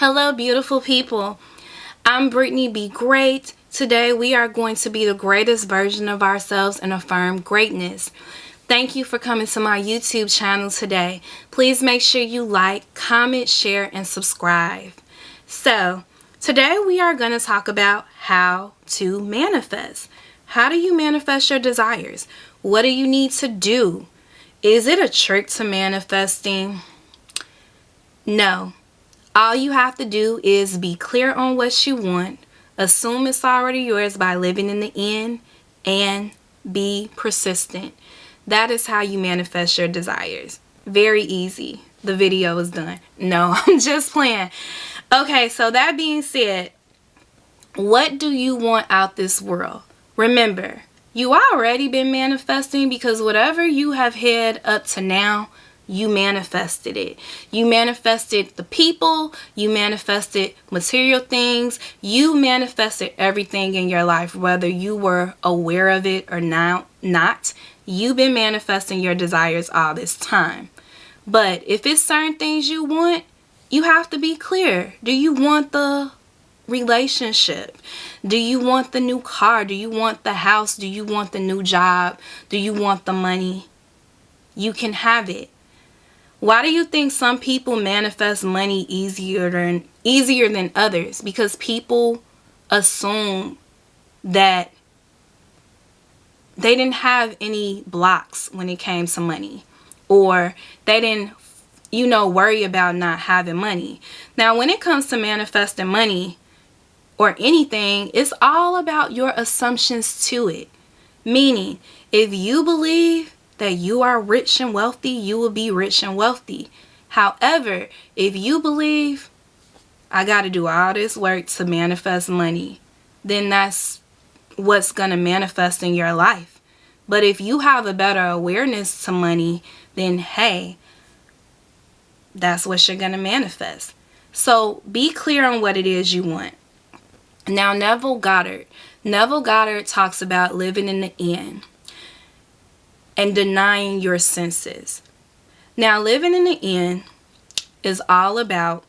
Hello, beautiful people. I'm Britney Be Great. Today we are going to be the greatest version of ourselves and affirm greatness. Thank you for coming to my YouTube channel today. Please make sure you like, comment, share, and subscribe. So, today we are going to talk about how to manifest. How do you manifest your desires? What do you need to do? Is it a trick to manifesting? No. All you have to do is be clear on what you want, assume it's already yours by living in the end, and be persistent. That is how you manifest your desires. Very easy. The video is done. No, I'm just playing. Okay, so that being said, what do you want out this world? Remember, you already been manifesting because whatever you have had up to now, you manifested it. You manifested the people, you manifested material things, you manifested everything in your life, whether you were aware of it or not. You've been manifesting your desires all this time. But if it's certain things you want, you have to be clear. Do you want the relationship? Do you want the new car? Do you want the house? Do you want the new job? Do you want the money? You can have it. Why do you think some people manifest money easier than others? Because people assume that they didn't have any blocks when it came to money, or they didn't, worry about not having money. Now, when it comes to manifesting money or anything, it's all about your assumptions to it. Meaning, if you believe that you are rich and wealthy, you will be rich and wealthy. However, if you believe I got to do all this work to manifest money, then that's what's going to manifest in your life. But if you have a better awareness to money, then hey, that's what you're going to manifest. So be clear on what it is you want. Now, Neville Goddard talks about living in the end and denying your senses. Now, living in the end is all about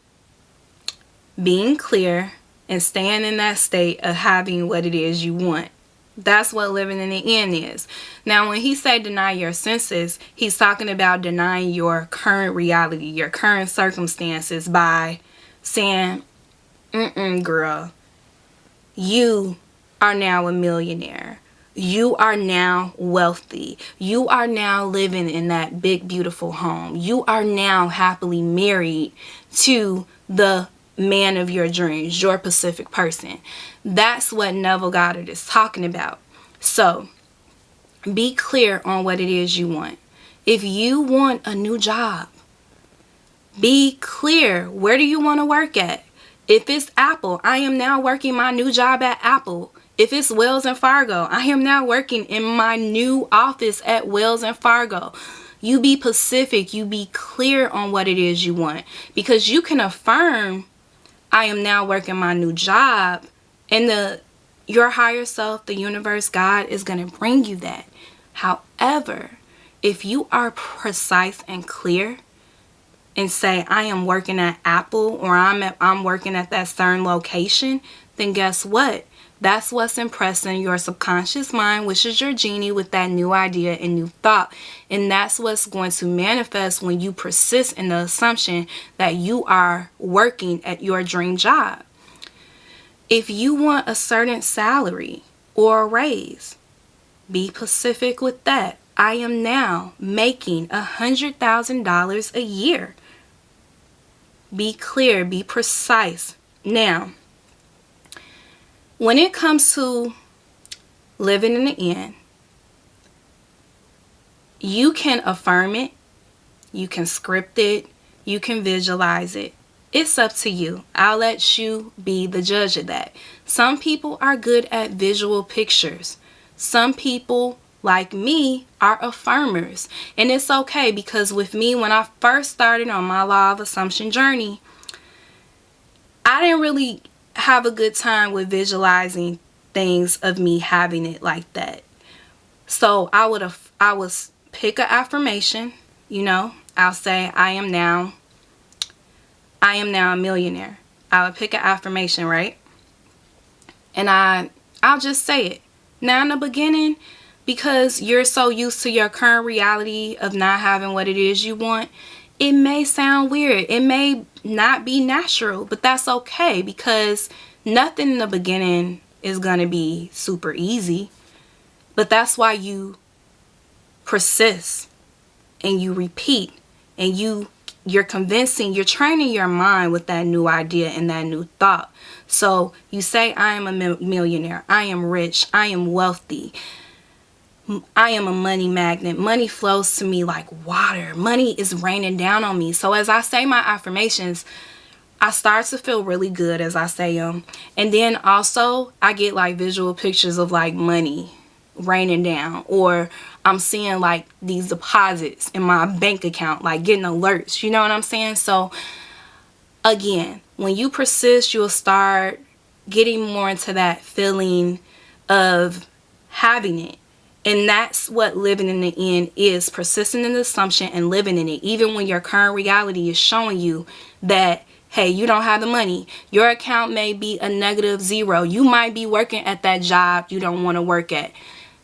being clear and staying in that state of having what it is you want. That's what living in the end is. Now, when he say deny your senses, he's talking about denying your current reality, your current circumstances by saying, girl, you are now a millionaire. You are now wealthy. You are now living in that big, beautiful home. You are now happily married to the man of your dreams, your Pacific person. That's what Neville Goddard is talking about. So, be clear on what it is you want. If you want a new job, be clear. Where do you want to work at? If it's Apple, I am now working my new job at Apple. If it's Wells and Fargo, I am now working in my new office at Wells and Fargo. You be specific. You be clear on what it is you want. Because you can affirm, I am now working my new job. And your higher self, the universe, God, is going to bring you that. However, if you are precise and clear and say, I am working at Apple, or I'm working at that certain location, then guess what? That's what's impressing your subconscious mind, which is your genie, with that new idea and new thought. And that's what's going to manifest when you persist in the assumption that you are working at your dream job. If you want a certain salary or a raise, be specific with that. I am now making $100,000 a year. Be clear, be precise. Now, when it comes to living in the end, you can affirm it, you can script it, you can visualize it. It's up to you. I'll let you be the judge of that. Some people are good at visual pictures. Some people, like me, are affirmers. And it's okay, because with me, when I first started on my law of assumption journey, I didn't really have a good time with visualizing things of me having it like that. So I would pick an affirmation, I'll say I am now a millionaire. I would pick an affirmation, right? And I'll just say it. Now in the beginning, because you're so used to your current reality of not having what it is you want, it may sound weird. It may not be natural, but that's okay, because nothing in the beginning is going to be super easy. But that's why you persist and you repeat and you're convincing, you're training your mind with that new idea and that new thought. So you say, I am a millionaire, I am rich, I am wealthy, I am a money magnet. Money flows to me like water. Money is raining down on me. So as I say my affirmations, I start to feel really good as I say them. And then also I get like visual pictures of like money raining down, or I'm seeing like these deposits in my bank account, like getting alerts. You know what I'm saying? So again, when you persist, you'll start getting more into that feeling of having it. And that's what living in the end is: persisting in the assumption and living in it. Even when your current reality is showing you that, hey, you don't have the money. Your account may be a -0. You might be working at that job you don't want to work at.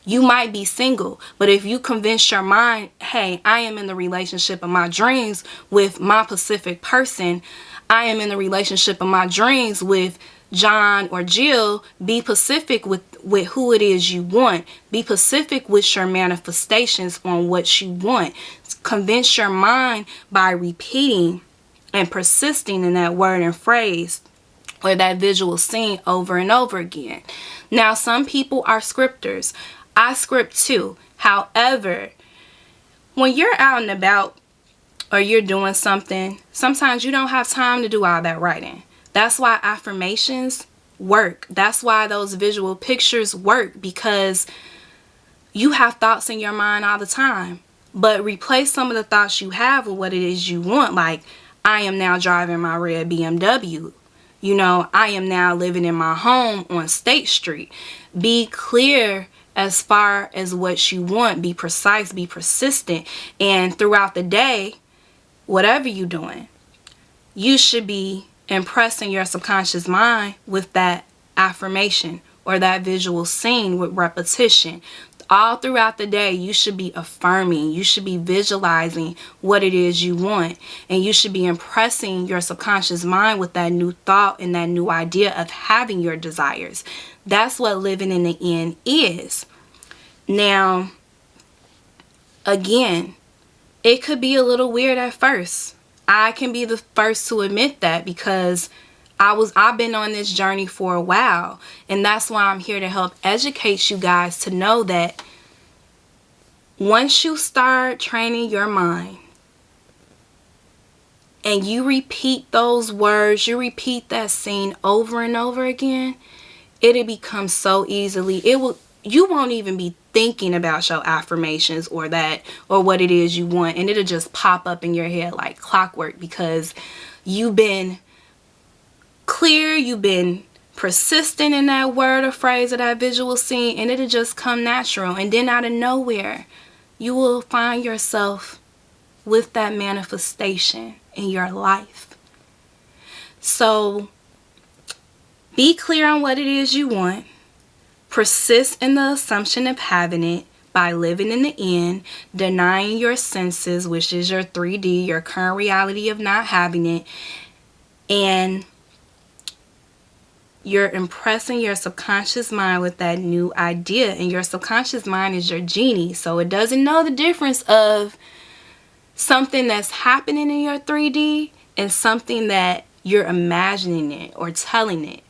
You might be single. But if you convince your mind, hey, I am in the relationship of my dreams with my Pacific person. I am in the relationship of my dreams with John or Jill. Be Pacific with who it is you want. Be Pacific with your manifestations on what you want. Convince your mind by repeating and persisting in that word and phrase or that visual scene over and over again. Now, some people are scripters. I script too. However, when you're out and about or you're doing something, sometimes you don't have time to do all that writing. That's why affirmations work. That's why those visual pictures work, because you have thoughts in your mind all the time. But replace some of the thoughts you have with what it is you want. Like, I am now driving my red BMW. You know, I am now living in my home on State Street. Be clear as far as what you want. Be precise, be persistent. And throughout the day, whatever you're doing, you should be impressing your subconscious mind with that affirmation or that visual scene with repetition. All throughout the day, you should be affirming. You should be visualizing what it is you want. And you should be impressing your subconscious mind with that new thought and that new idea of having your desires. That's what living in the end is. Now, again, it could be a little weird at first. I can be the first to admit that, because I've been on this journey for a while, and that's why I'm here to help educate you guys to know that once you start training your mind and you repeat those words, you repeat that scene over and over again, it'll become so easily. You won't even be thinking about your affirmations or what it is you want, and it'll just pop up in your head like clockwork, because you've been clear, you've been persistent in that word or phrase or that visual scene, and it'll just come natural. And then out of nowhere, you will find yourself with that manifestation in your life. So be clear on what it is you want. Persist in the assumption of having it by living in the end, denying your senses, which is your 3D, your current reality of not having it, and you're impressing your subconscious mind with that new idea. And your subconscious mind is your genie, so it doesn't know the difference of something that's happening in your 3D and something that you're imagining it or telling it.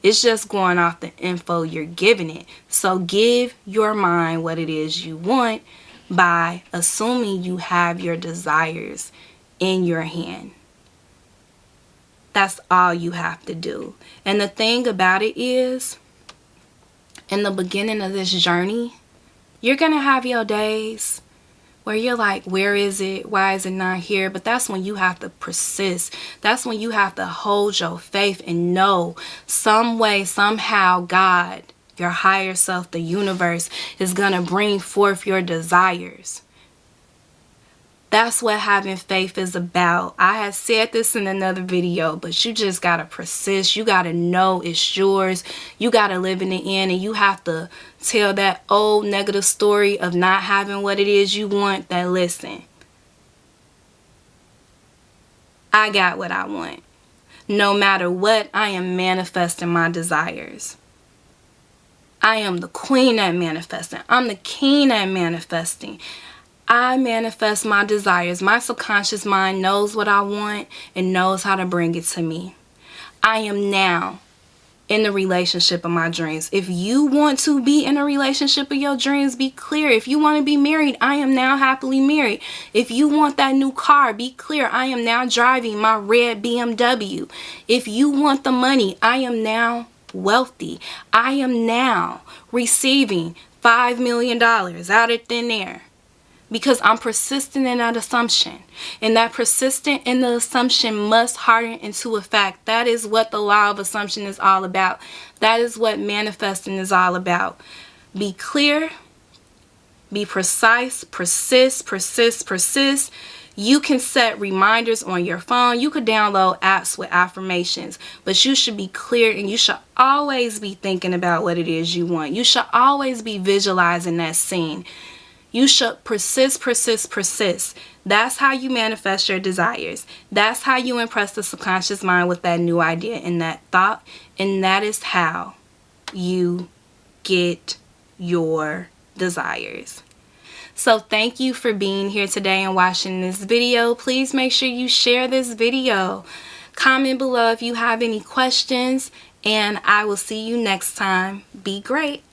It's just going off the info you're giving it. So give your mind what it is you want by assuming you have your desires in your hand. That's all you have to do. And the thing about it is, in the beginning of this journey, you're going to have your days where you're like, where is it? Why is it not here? But that's when you have to persist. That's when you have to hold your faith and know some way, somehow, God, your higher self, the universe, is going to bring forth your desires. That's what having faith is about. I had said this in another video, but you just got to persist. You got to know it's yours. You got to live in the end, and you have to tell that old negative story of not having what it is you want that, listen, I got what I want. No matter what, I am manifesting my desires. I am the queen at manifesting. I'm the king at manifesting. I manifest my desires. My subconscious mind knows what I want and knows how to bring it to me. I am now in the relationship of my dreams. If you want to be in a relationship of your dreams, be clear. If you want to be married, I am now happily married. If you want that new car, be clear. I am now driving my red BMW. If you want the money, I am now wealthy. I am now receiving $5 million out of thin air. Because I'm persistent in that assumption. And that persistent in the assumption must harden into a fact. That is what the law of assumption is all about. That is what manifesting is all about. Be clear. Be precise. Persist, persist, persist. You can set reminders on your phone. You could download apps with affirmations. But you should be clear, and you should always be thinking about what it is you want. You should always be visualizing that scene. You should persist, persist, persist. That's how you manifest your desires. That's how you impress the subconscious mind with that new idea and that thought. And that is how you get your desires. So thank you for being here today and watching this video. Please make sure you share this video. Comment below if you have any questions. And I will see you next time. Be great.